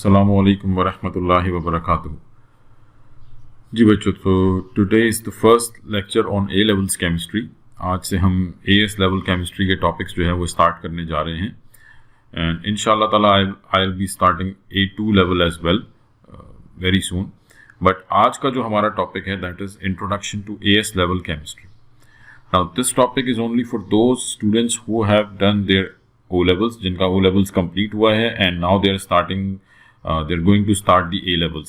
अस्सलामु अलैकुम वरहमतुल्लाहि वबरकातुहू। जी बच्चों, तो today is the first lecture on A levels chemistry. आज से हम एएस लेवल केमिस्ट्री के टॉपिक्स जो है वो स्टार्ट करने जा रहे हैं एंड इंशाल्लाह ताला I will be starting A2 level as well very soon. But आज का जो हमारा टॉपिक है that is introduction to AS level chemistry. Now this topic is only for those students who have done their O levels, जिनका O levels complete हुआ है and now they are going to start the A levels।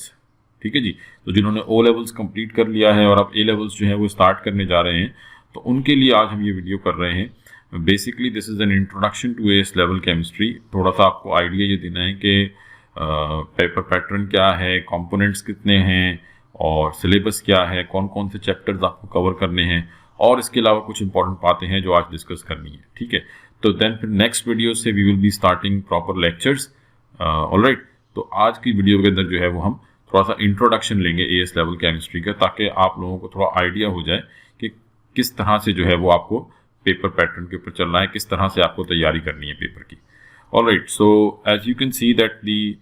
ठीक है जी, तो जिन्होंने O levels complete कर लिया है और अब A levels जो है वो स्टार्ट करने जा रहे हैं, तो उनके लिए आज हम ये वीडियो कर रहे हैं। Basically this is an introduction to AS level chemistry. थोड़ा सा आपको आइडिया ये देना है कि पेपर पैटर्न क्या है, कंपोनेंट्स कितने हैं और सिलेबस क्या है, कौन कौन से चैप्टर्स आपको कवर करने हैं और इसके अलावा कुछ इंपॉर्टेंट बातें हैं जो आज डिस्कस करनी है। ठीक है, तो देन फिर नेक्स्ट वीडियो से we will be starting proper lectures. Alright, तो आज की वीडियो के अंदर जो है वो हम थोड़ा सा इंट्रोडक्शन लेंगे एएस लेवल केमिस्ट्री का, ताकि आप लोगों को थोड़ा आइडिया हो जाए कि किस तरह से जो है वो आपको पेपर पैटर्न के ऊपर चलना है, किस तरह से आपको तैयारी करनी है पेपर की। Alright, so as you can see that the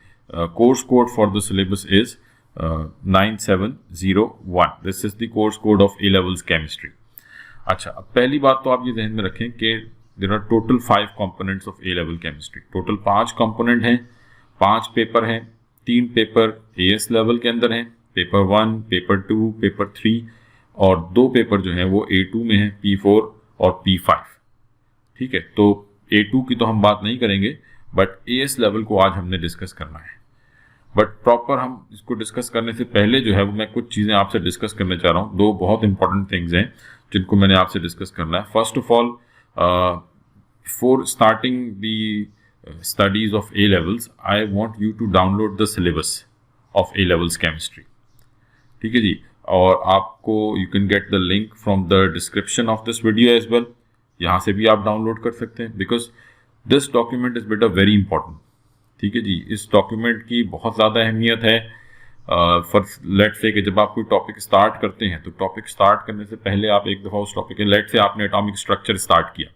course code for the syllabus is 9701। This is the course code of A levels chemistry. अच्छा, अब पहली बात तो आप ये ध्यान में रखें कि there are total 5 components of A level chemistry. Total 5 component हैं, 5 पेपर हैं, 3 पेपर एएस लेवल के अंदर हैं, पेपर 1, पेपर 2, पेपर 3 और 2 पेपर जो हैं वो A2 में हैं, P4 और P5। ठीक है, तो A2 की तो हम बात नहीं करेंगे, बट एएस लेवल को आज हमने डिस्कस करना है। बट प्रॉपर हम इसको डिस्कस करने से पहले जो है वो मैं कुछ चीज़ें आपसे डिस्कस करना चाह रहा हूँ। 2 बहुत इंपॉर्टेंट थिंग्स हैं जिनको मैंने आपसे डिस्कस करना है। First of all, before starting the studies of A levels, I want you to download the syllabus of A levels chemistry. ठीक है जी, और आपको you can get the link from the description of this video as well। यहाँ से भी आप download कर सकते हैं because this document is बेटा very important। ठीक है जी, इस डॉक्यूमेंट की बहुत ज़्यादा अहमियत है। फॉर लेट से कि जब आप कोई टॉपिक स्टार्ट करते हैं तो टॉपिक स्टार्ट करने से पहले आप एक दफ़ा उस टॉपिक के, लेट से आपने एटॉमिक स्ट्रक्चर स्टार्ट किया,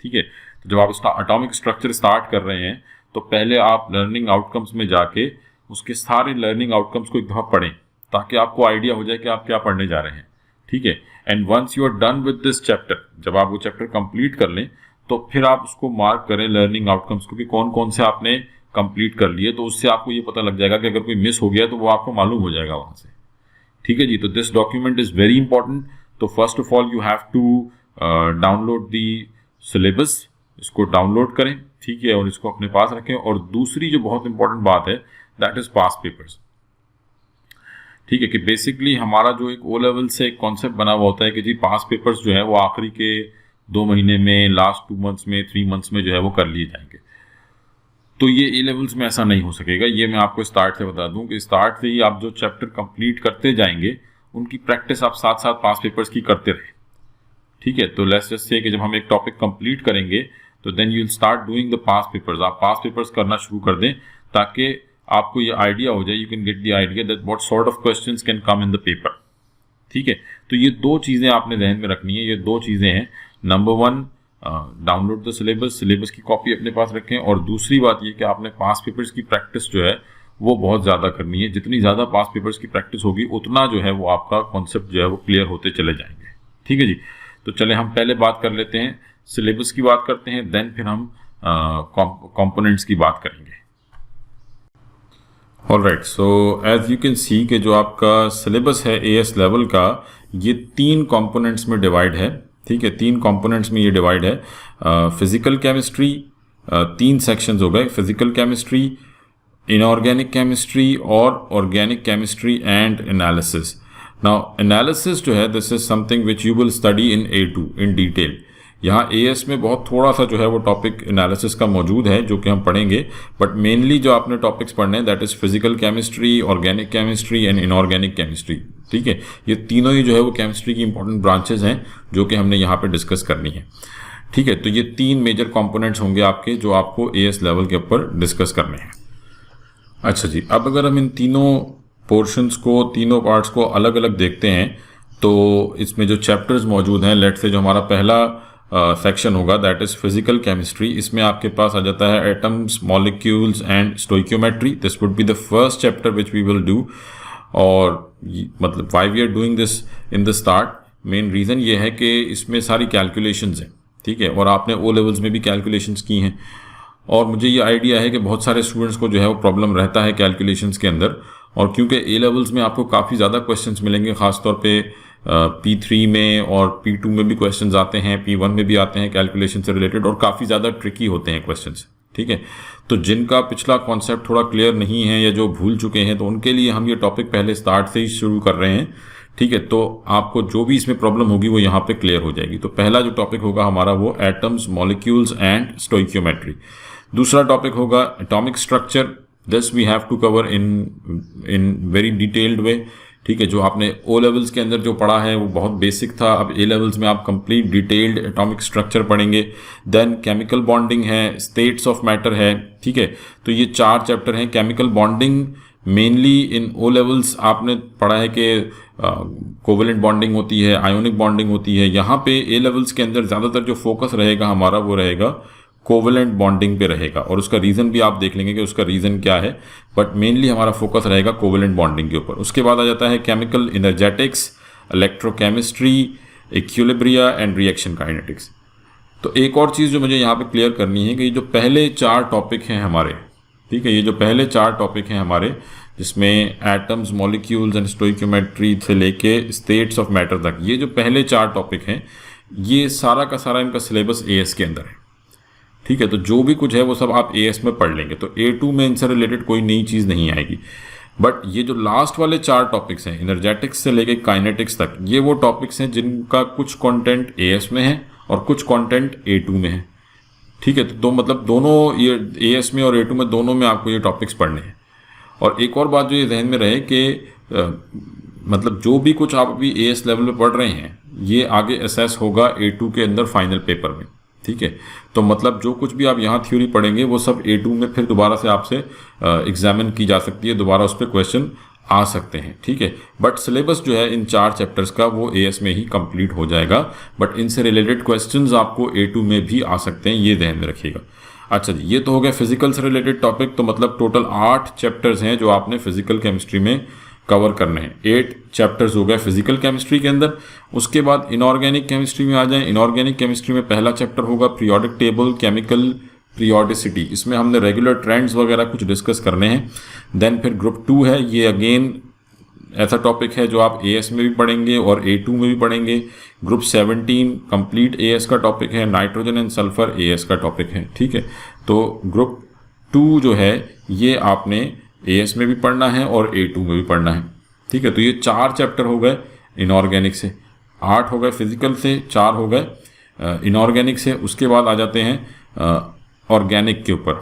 ठीक है, तो जब आप एटॉमिक स्ट्रक्चर स्टार्ट कर रहे हैं तो पहले आप लर्निंग आउटकम्स में जाके उसके सारे लर्निंग आउटकम्स को एक दफ़ा पढ़ें ताकि आपको आइडिया हो जाए कि आप क्या पढ़ने जा रहे हैं। ठीक है, and once you are done with this chapter, जब आप वो चैप्टर कंप्लीट कर लें तो फिर आप उसको मार्क करें लर्निंग आउटकम्स को कि कौन कौन से आपने कंप्लीट कर लिए, तो उससे आपको ये पता लग जाएगा कि अगर कोई मिस हो गया तो वो आपको मालूम हो जाएगा वहाँ से। ठीक है जी, तो this document is very important. तो first of all you have to download the syllabus, इसको डाउनलोड करें, ठीक है, और इसको अपने पास रखें। और दूसरी जो बहुत इंपॉर्टेंट बात है दैट इज़ पास पेपर्स। ठीक है, कि बेसिकली हमारा जो एक O लेवल से एक कॉन्सेप्ट बना हुआ होता है कि जी पास पेपर्स जो है वो आखिरी के 2 महीने में, लास्ट 2 मंथ्स में, 3 मंथ्स में जो है वो कर लिए जाएंगे। तो ये ए लेवल्स में ऐसा नहीं हो सकेगा। ये मैं आपको स्टार्ट से बता दूं कि स्टार्ट से ही आप जो चैप्टर कंप्लीट करते जाएंगे उनकी प्रैक्टिस आप साथ साथ पास पेपर्स की करते रहें। ठीक है, तो लेट्स जस्ट से कि जब हम एक टॉपिक कंप्लीट करेंगे तो then you will start doing the past papers. आप पास पेपर्स करना शुरू कर दें ताकि आपको ये आइडिया हो जाए, you can get the idea that what sort of questions can come in the paper. ठीक है, तो ये 2 चीज़ें आपने ध्यान में रखनी है। ये 2 चीज़ें हैं, number 1 download the syllabus, syllabus की कॉपी अपने पास रखें, और दूसरी बात ये कि आपने पास पेपर्स की प्रैक्टिस जो है वो बहुत ज़्यादा करनी है। जितनी ज़्यादा पास पेपर्स की प्रैक्टिस होगी उतना जो है वो आपका कॉन्सेप्ट जो है वो क्लियर होते चले जाएंगे। ठीक है जी, तो चले हम पहले बात कर लेते हैं, सिलेबस की बात करते हैं, देन फिर हम कंपोनेंट्स की बात करेंगे। Alright, so as you can see कि जो आपका सिलेबस है एएस लेवल का, ये 3 कंपोनेंट्स में डिवाइड है। ठीक है, 3 कंपोनेंट्स में ये डिवाइड है। फिजिकल केमिस्ट्री, 3 सेक्शंस हो गए, फिजिकल केमिस्ट्री, इनऑर्गेनिक केमिस्ट्री और organic chemistry and analysis. Now analysis जो है this is something which you will study in A2 in detail. यहाँ एएस में बहुत थोड़ा सा जो है वो टॉपिक एनालिसिस का मौजूद है जो कि हम पढ़ेंगे, बट मेनली जो आपने टॉपिक्स पढ़ने हैं that is physical chemistry, organic chemistry and inorganic chemistry. ठीक है, ये तीनों ही जो है वो केमिस्ट्री की इंपॉर्टेंट ब्रांचेज हैं जो कि हमने यहाँ पे डिस्कस करनी है। ठीक है, तो ये 3 मेजर कंपोनेंट्स होंगे आपके जो आपको एएस लेवल के ऊपर डिस्कस करने हैं। अच्छा जी, अब अगर हम इन तीनों पोर्शंस को, तीनों पार्ट्स को अलग अलग देखते हैं तो इसमें जो चैप्टर्स मौजूद हैं, लेट से जो हमारा पहला सेक्शन होगा, दैट इज फिजिकल केमिस्ट्री। इसमें आपके पास आ जाता है atoms, molecules and stoichiometry. This would be the first chapter which we will do. और मतलब why we are doing this in the start, main reason ये है कि इसमें सारी कैलकुलेशंस हैं, ठीक है, और आपने ओ लेवल्स में भी कैलकुलेशंस की हैं, और मुझे ये आइडिया है कि बहुत सारे स्टूडेंट्स को जो है वो प्रॉब्लम रहता है कैलकुलेशंस के अंदर। और क्योंकि ए लेवल्स में आपको काफ़ी ज़्यादा क्वेश्चंस मिलेंगे, ख़ासतौर पे P3 में और P2 में भी क्वेश्चंस आते हैं, P1 में भी आते हैं कैलकुलेशन से रिलेटेड, और काफ़ी ज़्यादा ट्रिकी होते हैं क्वेश्चंस, ठीक है। तो जिनका पिछला कॉन्सेप्ट थोड़ा क्लियर नहीं है या जो भूल चुके हैं, तो उनके लिए हम ये टॉपिक पहले स्टार्ट से ही शुरू कर रहे हैं, ठीक है। तो आपको जो भी इसमें प्रॉब्लम होगी वो यहाँ पे क्लियर हो जाएगी। तो पहला जो टॉपिक होगा हमारा वो एटम्स, मॉलिक्यूल्स एंड स्टोइक्योमेट्री। दूसरा टॉपिक होगा atomic structure. This we have to cover in very detailed way, ठीक है। जो आपने ओ लेवल्स के अंदर जो पढ़ा है वो बहुत बेसिक था, अब ए लेवल्स में आप कंप्लीट डिटेल्ड एटॉमिक स्ट्रक्चर पढ़ेंगे। देन केमिकल बॉन्डिंग है, स्टेट्स ऑफ मैटर है, ठीक है। तो ये 4 चैप्टर हैं। Chemical bonding mainly in O levels आपने पढ़ा है कि कोवेलेंट बॉन्डिंग होती है, आयोनिक बॉन्डिंग होती है। यहाँ पे ए लेवल्स के अंदर ज़्यादातर जो फोकस रहेगा हमारा वो रहेगा कोवेलेंट बॉन्डिंग पे रहेगा, और उसका रीज़न भी आप देख लेंगे कि उसका रीज़न क्या है, बट मेनली हमारा फोकस रहेगा कोवेलेंट बॉन्डिंग के ऊपर। उसके बाद आ जाता है chemical energetics, electrochemistry, equilibria and reaction kinetics. तो एक और चीज़ जो मुझे यहाँ पे क्लियर करनी है कि ये जो पहले 4 टॉपिक हैं हमारे, ठीक है, ये जो पहले 4 टॉपिक हैं हमारे, जिसमें एटम्स, मॉलिक्यूल्स एंड स्टोइक्योमेट्री से लेके स्टेट्स ऑफ मैटर तक, ये जो पहले 4 टॉपिक हैं, ये सारा का सारा इनका सिलेबस एएस के अंदर है, ठीक है। तो जो भी कुछ है वो सब आप एएस में पढ़ लेंगे, तो A2 में इनसे रिलेटेड कोई नई चीज़ नहीं आएगी। बट ये जो लास्ट वाले 4 टॉपिक्स हैं, एनर्जेटिक्स से लेके काइनेटिक्स तक, ये वो टॉपिक्स हैं जिनका कुछ कंटेंट एएस में है और कुछ कंटेंट A2 में है, ठीक है। तो मतलब दोनों, ये एएस में और A2 में, दोनों में आपको ये टॉपिक्स पढ़ने हैं। और एक और बात जो ये जहन में रहे कि मतलब जो भी कुछ आप अभी एएस लेवल पे पढ़ रहे हैं, ये आगे असेस होगा A2 के अंदर फाइनल पेपर में, ठीक है। तो मतलब जो कुछ भी आप यहाँ थ्योरी पढ़ेंगे वो सब A2 में फिर दोबारा से आपसे एग्जामिन की जा सकती है, दोबारा उस पर क्वेश्चन आ सकते हैं, ठीक है। बट सिलेबस जो है इन 4 चैप्टर्स का वो एएस में ही कंप्लीट हो जाएगा, बट इनसे रिलेटेड क्वेश्चंस आपको A2 में भी आ सकते हैं, ये ध्यान में रखिएगा। अच्छा जी, ये तो हो गया फिजिकल से रिलेटेड टॉपिक। तो मतलब टोटल 8 चैप्टर्स हैं जो आपने फिजिकल केमिस्ट्री में कवर करने हैं। 8 चैप्टर्स हो गए फिजिकल केमिस्ट्री के अंदर। उसके बाद इनऑर्गेनिक केमिस्ट्री में आ जाएं। इनऑर्गेनिक केमिस्ट्री में पहला चैप्टर होगा पीरियोडिक टेबल, केमिकल पीरियोडिसिटी। इसमें हमने रेगुलर ट्रेंड्स वगैरह कुछ डिस्कस करने हैं। देन फिर ग्रुप 2 है, ये अगेन ऐसा टॉपिक है जो आप एएस में भी पढ़ेंगे और A2 में भी पढ़ेंगे। ग्रुप 17 कंप्लीट एएस का टॉपिक है, नाइट्रोजन एंड सल्फर एएस का टॉपिक है, ठीक है। तो ग्रुप 2 जो है ये आपने एएस में भी पढ़ना है और A2 में भी पढ़ना है, ठीक है। तो ये 4 चैप्टर हो गए इनऑर्गेनिक से, 8 हो गए फिजिकल से, 4 हो गए इनऑर्गेनिक से। उसके बाद आ जाते हैं ऑर्गेनिक के ऊपर,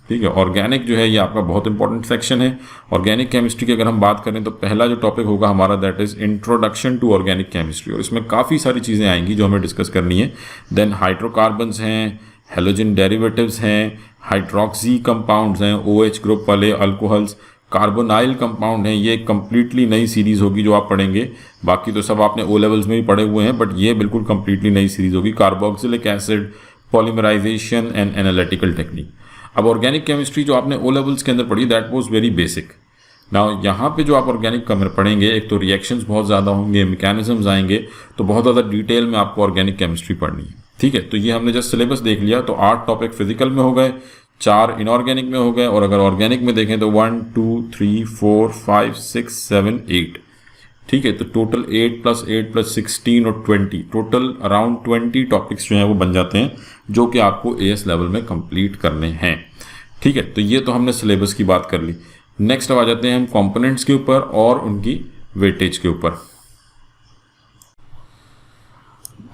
ठीक है। ऑर्गेनिक जो है ये आपका बहुत इंपॉर्टेंट सेक्शन है। ऑर्गेनिक केमिस्ट्री की अगर हम बात करें तो पहला जो टॉपिक होगा हमारा that is introduction to organic chemistry, और इसमें काफ़ी सारी चीज़ें आएंगी जो हमें डिस्कस करनी है। देन हाइड्रोकार्बन्स हैं, हेलोजन डेरिवेटिव्स हैं, हाइड्रोक्सी कंपाउंड्स हैं, OH ग्रुप वाले अल्कोहल्स, कार्बोनाइल कंपाउंड हैं। ये एक कम्प्लीटली नई सीरीज़ होगी जो आप पढ़ेंगे। बाकी तो सब आपने O लेवल्स में भी पढ़े हुए हैं, बट ये बिल्कुल कम्प्लीटली नई सीरीज़ होगी। Carboxylic acid, polymerisation and analytical technique. अब ऑर्गेनिक केमिस्ट्री जो आपने O लेवल्स के अंदर पढ़ी that was very basic. Now यहाँ पे जो आप ऑर्गेनिक पढ़ेंगे, एक तो रिएक्शंस बहुत ज़्यादा होंगे, मैकेनिज्म्स आएंगे, तो बहुत ज़्यादा डिटेल में आपको ऑर्गेनिक केमिस्ट्री पढ़नी है, ठीक है। तो ये हमने जस्ट सिलेबस देख लिया। तो 8 टॉपिक फिजिकल में हो गए, 4 इनऑर्गेनिक में हो गए, और अगर ऑर्गेनिक में देखें तो 1 2 3 4 5 6 7 8, ठीक है। तो टोटल 8 + 8 + 16 और 20, टोटल अराउंड 20 टॉपिक्स जो हैं वो बन जाते हैं जो कि आपको एएस लेवल में कंप्लीट करने हैं, ठीक है। तो ये तो हमने सिलेबस की बात कर ली। नेक्स्ट अब आ जाते हैं हम कंपोनेंट्स के ऊपर और उनकी वेटेज के ऊपर।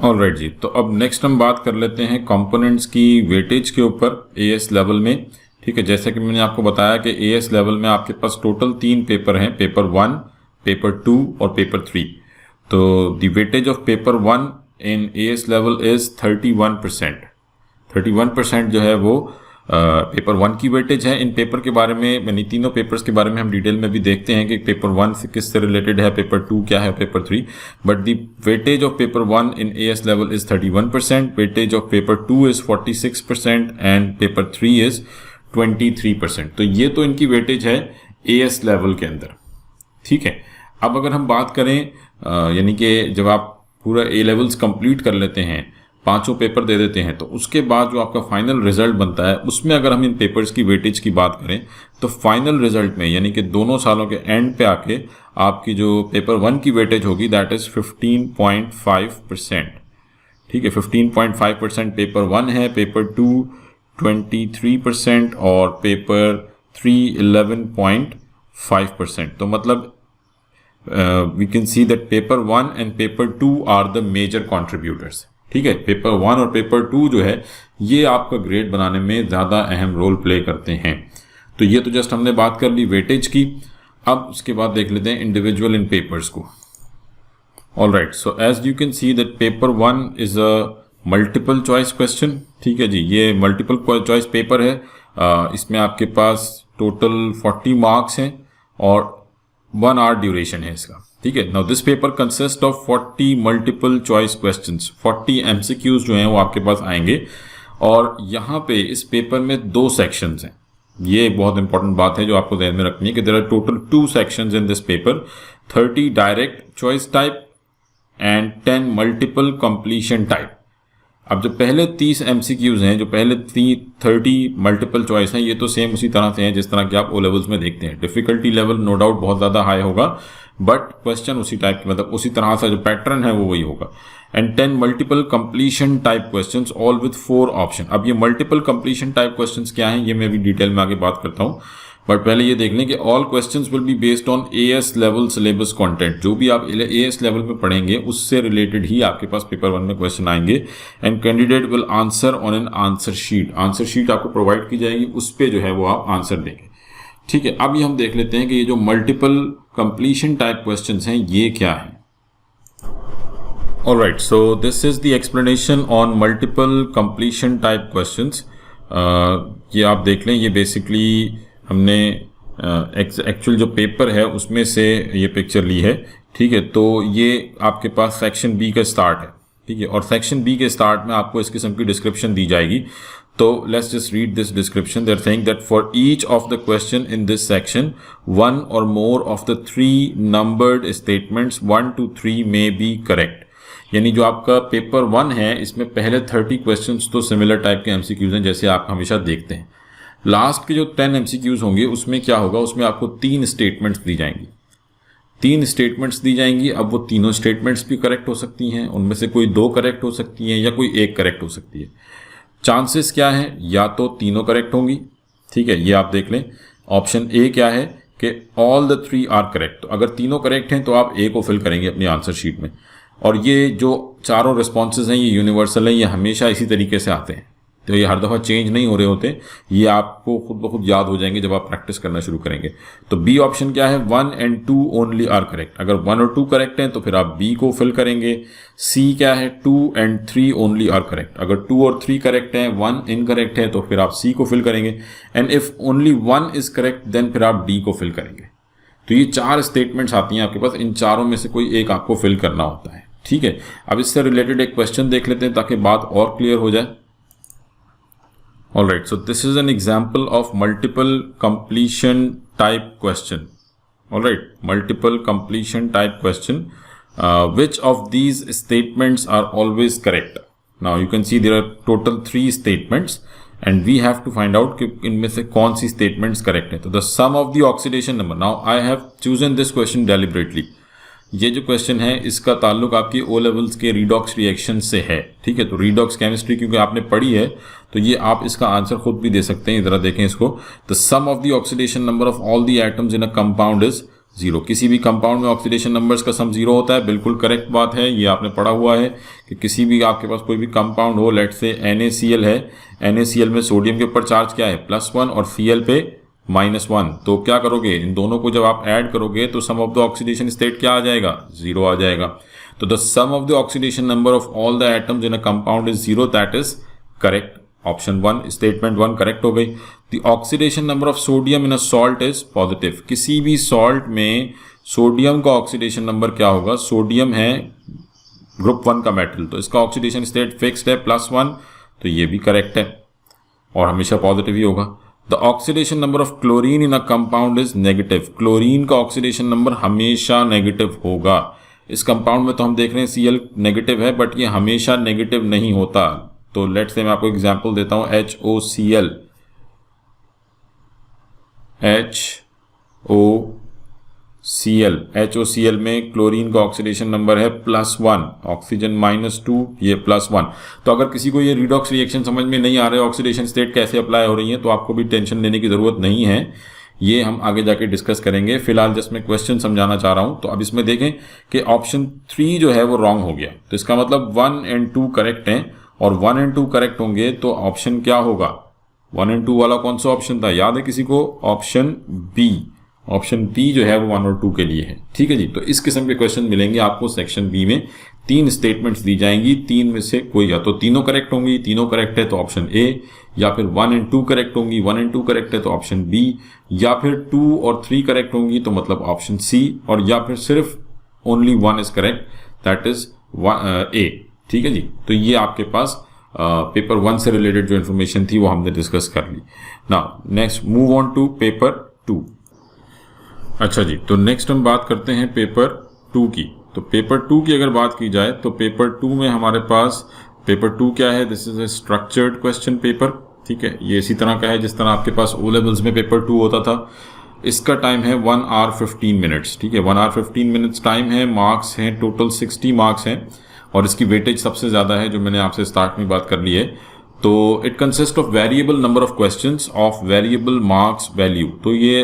ऑलराइट जी, तो अब नेक्स्ट हम बात कर लेते हैं कंपोनेंट्स की वेटेज के ऊपर एएस लेवल में, ठीक है। जैसे कि मैंने आपको बताया कि एएस लेवल में आपके पास टोटल 3 पेपर हैं, पेपर 1, पेपर 2 और पेपर 3। तो the weightage of paper 1 in as level is 31%। 31% जो है वो पेपर 1 की वेटेज है। इन पेपर के बारे में यानी तीनों पेपर्स के बारे में हम डिटेल में भी देखते हैं कि पेपर 1 से किससे रिलेटेड है, पेपर 2 क्या है, paper 3। But the weightage of paper 1 in AS level is 31%, weightage of paper 2 is 46% and paper 3 is 23%। तो ये तो इनकी वेटेज है AS लेवल के अंदर, ठीक है। अब अगर हम बात करें यानी कि जब आप पूरा A लेवल्स कंप्लीट कर लेते हैं, पांचों पेपर दे देते हैं, तो उसके बाद जो आपका फाइनल रिजल्ट बनता है उसमें अगर हम इन पेपर्स की वेटेज की बात करें तो फाइनल रिजल्ट में यानी कि दोनों सालों के एंड पे आके आपकी जो पेपर 1 की वेटेज होगी दैट इज 15.5%, ठीक है। 15.5% पेपर 1 है, पेपर 2 23% और पेपर 3 11.5%। तो मतलब we can see that paper 1 and paper 2 are the major contributors, ठीक है। पेपर 1 और पेपर 2 जो है ये आपका ग्रेड बनाने में ज़्यादा अहम रोल प्ले करते हैं। तो ये तो जस्ट हमने बात कर ली वेटेज की। अब उसके बाद देख लेते हैं इंडिविजुअल इन पेपर्स को। All right, so as you can see that paper 1 is a multiple choice question, ठीक है जी। ये मल्टीपल चॉइस पेपर है, इसमें आपके पास टोटल 40 मार्क्स हैं और 1 आवर ड्यूरेशन है इसका, ठीक है। Now this paper consist of 40 multiple choice questions, 40 MCQs जो हैं वो आपके पास आएंगे। और यहाँ पे इस पेपर में 2 सेक्शंस हैं। ये बहुत इंपॉर्टेंट बात है जो आपको ध्यान में रखनी है कि there are total 2 sections in this paper, 30 direct choice type and 10 multiple completion type. अब जो पहले 30 MCQs हैं, जो पहले 30 मल्टीपल चॉइस हैं, ये तो सेम उसी तरह से हैं जिस तरह के आप ओ लेवल्स में देखते हैं। डिफिकल्टी लेवल नो डाउट बहुत ज़्यादा हाई होगा, बट क्वेश्चन उसी टाइप के मतलब उसी तरह से जो पैटर्न है वो वही होगा। And 10 multiple completion type questions all with 4 option. अब ये मल्टीपल कंप्लीशन टाइप क्वेश्चंस क्या हैं ये मैं भी डिटेल में आगे बात करता हूँ, बट पहले ये देख लें कि all questions will be based on AS level syllabus content. जो भी आप AS लेवल पे पढ़ेंगे उससे रिलेटेड ही आपके पास पेपर 1 में क्वेश्चन आएंगे। And candidate will answer on an answer sheet, answer sheet आपको प्रोवाइड की जाएगी, उस पर जो है वो आप आंसर देंगे, ठीक है। अब ये हम देख लेते हैं कि ये जो मल्टीपल कंप्लीशन टाइप क्वेश्चंस हैं ये क्या है। Alright, so this is the explanation on multiple completion type questions. ये आप देख लें, ये बेसिकली हमने एक्चुअल जो पेपर है उसमें से ये पिक्चर ली है, ठीक है। तो ये आपके पास सेक्शन बी का स्टार्ट है, ठीक है। और सेक्शन बी के स्टार्ट में आपको इस किस्म की डिस्क्रिप्शन दी जाएगी। तो let's just read this description. They are saying that for each of the question in this section 1 और more of the 3 numbered statements 1 to 3 may be correct. यानी जो आपका पेपर 1 है इसमें पहले 30 क्वेश्चंस तो सिमिलर टाइप के MCQs हैं जैसे आप हमेशा देखते हैं। लास्ट के जो 10 MCQs होंगे उसमें क्या होगा, उसमें आपको 3 स्टेटमेंट्स दी जाएंगी, 3 स्टेटमेंट्स दी जाएंगी। अब वो तीनों स्टेटमेंट्स भी करेक्ट हो सकती हैं, उनमें से कोई 2 करेक्ट हो सकती हैं या कोई 1 करेक्ट हो सकती है। चांसेस क्या है, या तो तीनों करेक्ट होंगी, ठीक है। ये आप देख लें। ऑप्शन ए क्या है कि ऑल द 3 आर करेक्ट। तो अगर तीनों करेक्ट हैं तो आप ए को फिल करेंगे अपनी आंसर शीट में। और ये जो चारों रिस्पॉन्सेज हैं ये यूनिवर्सल हैं, ये हमेशा इसी तरीके से आते हैं, तो ये हर दफ़ा चेंज नहीं हो रहे होते, ये आपको खुद ब खुद याद हो जाएंगे जब आप प्रैक्टिस करना शुरू करेंगे। तो बी ऑप्शन क्या है, 1 and 2 ओनली आर करेक्ट। अगर 1 और 2 करेक्ट हैं तो फिर आप बी को फिल करेंगे। सी क्या है, 2 and 3 ओनली आर करेक्ट। अगर 2 और 3 करेक्ट हैं, 1 इनकरेक्ट है तो फिर आप सी को फिल करेंगे। And if only 1 is correct then फिर आप डी को फिल करेंगे। तो ये 4 स्टेटमेंट्स आती हैं आपके पास, इन चारों में से कोई एक आपको फिल करना होता है, ठीक है। अब इससे रिलेटेड एक क्वेश्चन देख लेते हैं ताकि बात और क्लियर हो जाए। Alright, so this is an example of multiple completion type question. Alright, multiple completion type question. Which of these statements are always correct? Now you can see there are total 3 statements and we have to find out कि इनमें से कौन सी statements correct है। तो the sum of the oxidation number. Now I have chosen this question deliberately. ये जो question है इसका ताल्लुक आपकी ओ लेवल्स के रीडॉक्स रिएक्शन से है, ठीक है। तो रीडॉक्स केमिस्ट्री क्योंकि आपने पढ़ी है तो ये आप इसका आंसर खुद भी दे सकते हैं। जरा देखें इसको। The sum of the oxidation number of all the atoms in a compound is 0। किसी भी कंपाउंड में ऑक्सीडेशन नंबर्स का सम 0 होता है, बिल्कुल करेक्ट बात है, ये आपने पढ़ा हुआ है कि किसी भी आपके पास कोई भी कंपाउंड हो, लेट्स से NaCl है, NaCl में सोडियम के ऊपर चार्ज क्या है, +1 और Cl पे -1। तो क्या करोगे, इन दोनों को जब आप ऐड करोगे तो sum of the oxidation state क्या आ जाएगा, 0 आ जाएगा। तो the sum of the oxidation number of all the atoms in a compound is 0, that is correct option 1 statement 1 correct हो गई। The oxidation number of sodium in a salt is positive. किसी भी सॉल्ट में sodium का oxidation number क्या होगा? Sodium है group 1 का मेटल, तो इसका ऑक्सीडेशन स्टेट फिक्स्ड है +1, तो ये भी करेक्ट है और हमेशा पॉजिटिव ही होगा। The oxidation number of chlorine in a compound is negative. Chlorine का ऑक्सीडेशन नंबर हमेशा नेगेटिव होगा। इस कंपाउंड में तो हम देख रहे हैं Cl नेगेटिव है, बट ये हमेशा नेगेटिव नहीं होता। तो लेट्स से मैं आपको एग्जांपल देता हूं, HOCl HOCl में क्लोरीन का ऑक्सीडेशन नंबर है +1, ऑक्सीजन -2, ये +1। तो अगर किसी को ये रिडॉक्स रिएक्शन समझ में नहीं आ रहा है, ऑक्सीडेशन स्टेट कैसे अप्लाई हो रही है, तो आपको भी टेंशन लेने की जरूरत नहीं है, ये हम आगे जाके डिस्कस करेंगे। फिलहाल जस्ट मैं क्वेश्चन समझाना चाह रहा हूं। तो अब इसमें देखें कि ऑप्शन 3 जो है वो रॉन्ग हो गया, तो इसका मतलब 1 और 2 करेक्ट हैं, और 1 और 2 करेक्ट होंगे तो ऑप्शन क्या होगा? 1 और 2 वाला कौन सा ऑप्शन था, याद है किसी को? Option B. ऑप्शन बी जो है वो 1 और 2 के लिए है। ठीक है जी, तो इस किस्म के क्वेश्चन मिलेंगे आपको सेक्शन बी में। 3 स्टेटमेंट्स दी जाएंगी, 3 में से कोई या तो तीनों करेक्ट होंगी, तीनों करेक्ट है तो ऑप्शन ए, या फिर 1 और 2 करेक्ट होंगी, 1 और 2 करेक्ट है तो ऑप्शन बी, या फिर 2 और 3 करेक्ट होंगी तो मतलब ऑप्शन सी, और या फिर सिर्फ only 1 is correct, that is a. ठीक है जी, तो ये आपके पास पेपर 1 से रिलेटेड जो इन्फॉर्मेशन थी वो हमने डिस्कस कर ली। Now next move on to paper 2। अच्छा जी, तो नेक्स्ट हम बात करते हैं पेपर 2 की। तो पेपर 2 की अगर बात की जाए तो पेपर 2 में हमारे पास पेपर 2 क्या है? This is a structured question paper. ठीक है, ये इसी तरह का है जिस तरह आपके पास ओ लेवल्स में पेपर 2 होता था। इसका टाइम है 1 आवर 15 मिनट्स। ठीक है, 1 आवर 15 मिनट्स टाइम है। मार्क्स हैं टोटल 60 मार्क्स हैं, और इसकी वेटेज सबसे ज़्यादा है जो मैंने आपसे स्टार्ट में बात कर ली है। तो it consist of variable number of questions of variable marks value. तो ये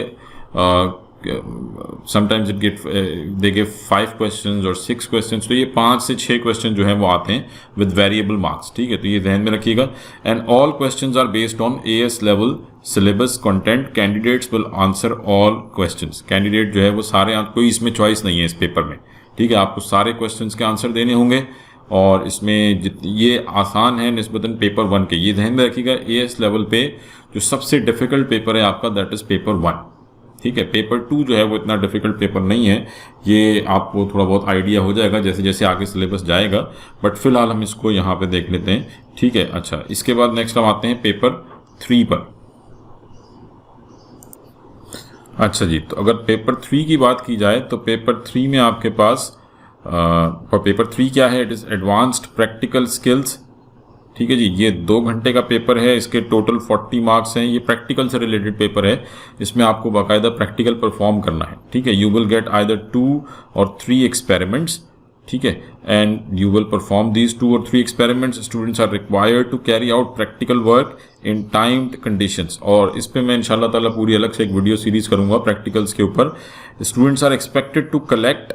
समटाइम्स दे गिव 5 क्वेश्चंस और 6 क्वेश्चंस, तो ये 5 से 6 क्वेश्चन जो है वो आते हैं विद वेरिएबल मार्क्स। ठीक है, तो ये ध्यान में रखिएगा। And all questions are based on AS level syllabus content. Candidates will answer all questions. Candidate जो है वो सारे, कोई इसमें चॉइस नहीं है इस पेपर में। ठीक है, आपको सारे क्वेश्चंस के आंसर देने होंगे, और इसमें ये आसान है निस्बतन पेपर 1 के। ये ध्यान में रखिएगा, AS लेवल पे जो सबसे डिफिकल्ट पेपर है आपका, दैट इज पेपर 1। ठीक है, पेपर 2 जो है वो इतना डिफिकल्ट पेपर नहीं है, ये आपको थोड़ा बहुत आइडिया हो जाएगा जैसे जैसे आगे सिलेबस जाएगा, बट फिलहाल हम इसको यहाँ पे देख लेते हैं। ठीक है, अच्छा, इसके बाद नेक्स्ट हम आते हैं पेपर 3 पर। अच्छा जी, तो अगर पेपर 3 की बात की जाए तो पेपर 3 में आपके पास पेपर 3 क्या है? It is advanced practical skills. ठीक है जी, ये 2 घंटे का पेपर है, इसके टोटल 40 मार्क्स हैं। ये प्रैक्टिकल से रिलेटेड पेपर है, इसमें आपको बाकायदा प्रैक्टिकल परफॉर्म करना है। ठीक है, यू विल गेट आइदर 2 और 3 एक्सपेरिमेंट्स। ठीक है, and you will perform these 2 और 3 experiments. Students are required to carry out practical work in timed conditions. और इस पे मैं इंशाल्लाह ताला पूरी अलग से एक वीडियो सीरीज करूंगा प्रैक्टिकल्स के ऊपर। Students are expected to collect,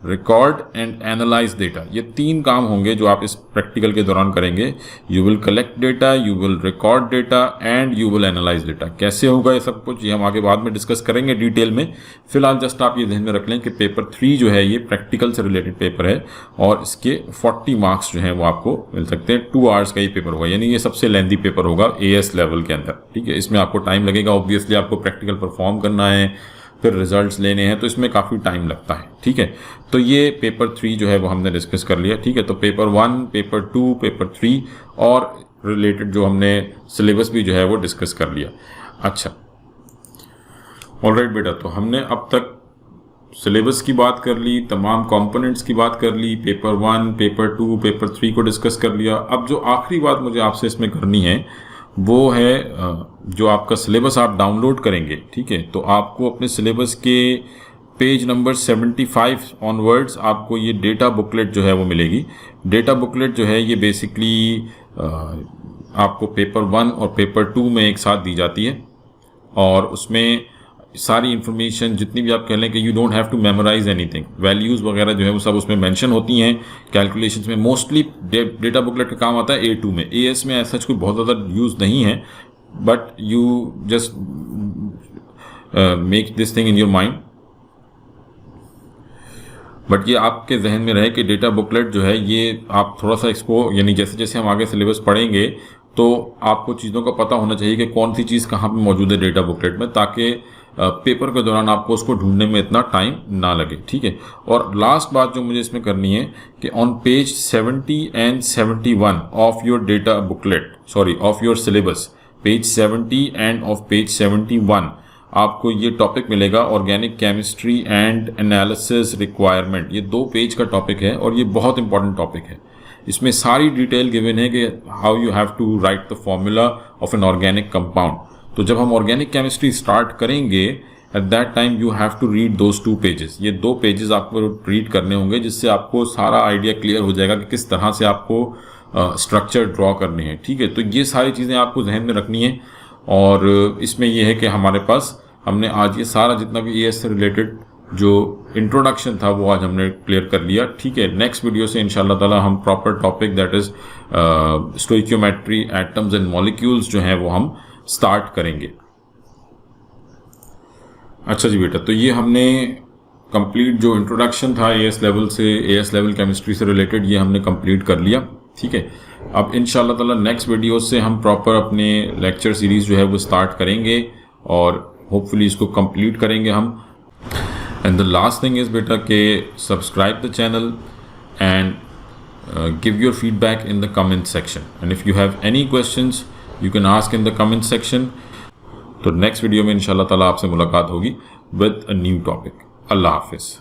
record and analyse data. ये 3 काम होंगे जो आप इस प्रैक्टिकल के दौरान करेंगे। You will collect data, you will record data and you will analyse data. कैसे होगा ये सब कुछ, ये हम आगे बाद में डिस्कस करेंगे डिटेल में। फिलहाल जस्ट आप ये ध्यान में रख लें कि पेपर 3 जो है ये प्रैक्टिकल से रिलेटेड पेपर है, और इसके 40 मार्क्स जो हैं वो आपको मिल सकते हैं। 2 आवर्स का ये पेपर होगा, यानी ये सबसे लेंथी पेपर होगा AS लेवल के अंदर। ठीक है, इसमें आपको टाइम लगेगा, ऑब्वियसली आपको प्रैक्टिकल परफॉर्म करना है, फिर रिजल्ट्स लेने हैं, तो इसमें काफ़ी टाइम लगता है। ठीक है, तो ये पेपर 3 जो है वो हमने डिस्कस कर लिया। ठीक है, तो पेपर 1, पेपर 2, पेपर 3 और रिलेटेड जो हमने सिलेबस भी जो है वो डिस्कस कर लिया। अच्छा, ऑलराइट बेटा, तो हमने अब तक सिलेबस की बात कर ली, तमाम कंपोनेंट्स की बात कर ली, पेपर 1, पेपर 2, पेपर 3 को डिस्कस कर लिया। अब जो आखिरी बात मुझे आपसे इसमें करनी है वो है जो आपका सिलेबस आप डाउनलोड करेंगे। ठीक है, तो आपको अपने सिलेबस के पेज नंबर 75 ऑनवर्ड्स आपको ये डेटा बुकलेट जो है वो मिलेगी। डेटा बुकलेट जो है ये बेसिकली आपको पेपर 1 और पेपर 2 में एक साथ दी जाती है, और उसमें सारी इन्फॉर्मेशन जितनी भी आप कह लें कि you don't have to memorise anything, values वगैरह जो है वो सब उसमें मेंशन होती हैं। कैलकुलेशंस में मोस्टली डेटा बुकलेट का काम आता है A2 में। AS में ऐसा कोई बहुत ज़्यादा यूज़ नहीं है, but you just make this thing in your mind. But ये आपके जहन में रहे कि डेटा बुकलेट जो है ये आप थोड़ा सा इसको, यानी जैसे जैसे हम आगे सिलेबस पढ़ेंगे तो आपको चीज़ों का पता होना चाहिए कि कौन सी चीज़ कहाँ पे मौजूद है डेटा बुकलेट में, ताकि पेपर के दौरान आपको उसको ढूंढने में इतना टाइम ना लगे, ठीक है। और लास्ट बात जो मुझे इसमें करनी है कि on page 70 and 71 of your data booklet, sorry of your syllabus, page 70 end of page 71 आपको ये टॉपिक मिलेगा, organic chemistry and analysis requirement. ये 2 पेज का टॉपिक है और ये बहुत इंपॉर्टेंट टॉपिक है। इसमें सारी डिटेल गिवन है कि how you have to write the formula of an organic compound. तो जब हम ऑर्गेनिक केमिस्ट्री स्टार्ट करेंगे, at that time you have to read those 2 pages. ये 2 पेजेस आपको रीड करने होंगे, जिससे आपको सारा आइडिया क्लियर हो जाएगा कि किस तरह से आपको स्ट्रक्चर ड्रॉ करने हैं, ठीक है। तो ये सारी चीज़ें आपको जहन में रखनी है। और इसमें यह है कि हमारे पास हमने आज ये सारा जितना भी एएस से रिलेटेड जो इंट्रोडक्शन था वो आज हमने क्लियर कर लिया, ठीक है। नेक्स्ट वीडियो से इंशाल्लाह ताला हम proper topic that is stoichiometry, atoms and molecules जो हैं वो हम स्टार्ट करेंगे। अच्छा जी बेटा, तो ये हमने कंप्लीट जो इंट्रोडक्शन था एएस लेवल से, एएस लेवल केमिस्ट्री से रिलेटेड, ये हमने कंप्लीट कर लिया, ठीक है। अब इंशाल्लाह ताला नेक्स्ट वीडियो से हम प्रॉपर अपने लेक्चर सीरीज जो है वो स्टार्ट करेंगे और होपफुली इसको कंप्लीट करेंगे हम। And the last thing is बेटा के subscribe the channel and give your feedback in the comment section, and if you have any questions you can ask in the comment section. तो next video में इंशाल्लाह ताला आपसे मुलाकात होगी with a new topic. अल्लाह हाफिज़।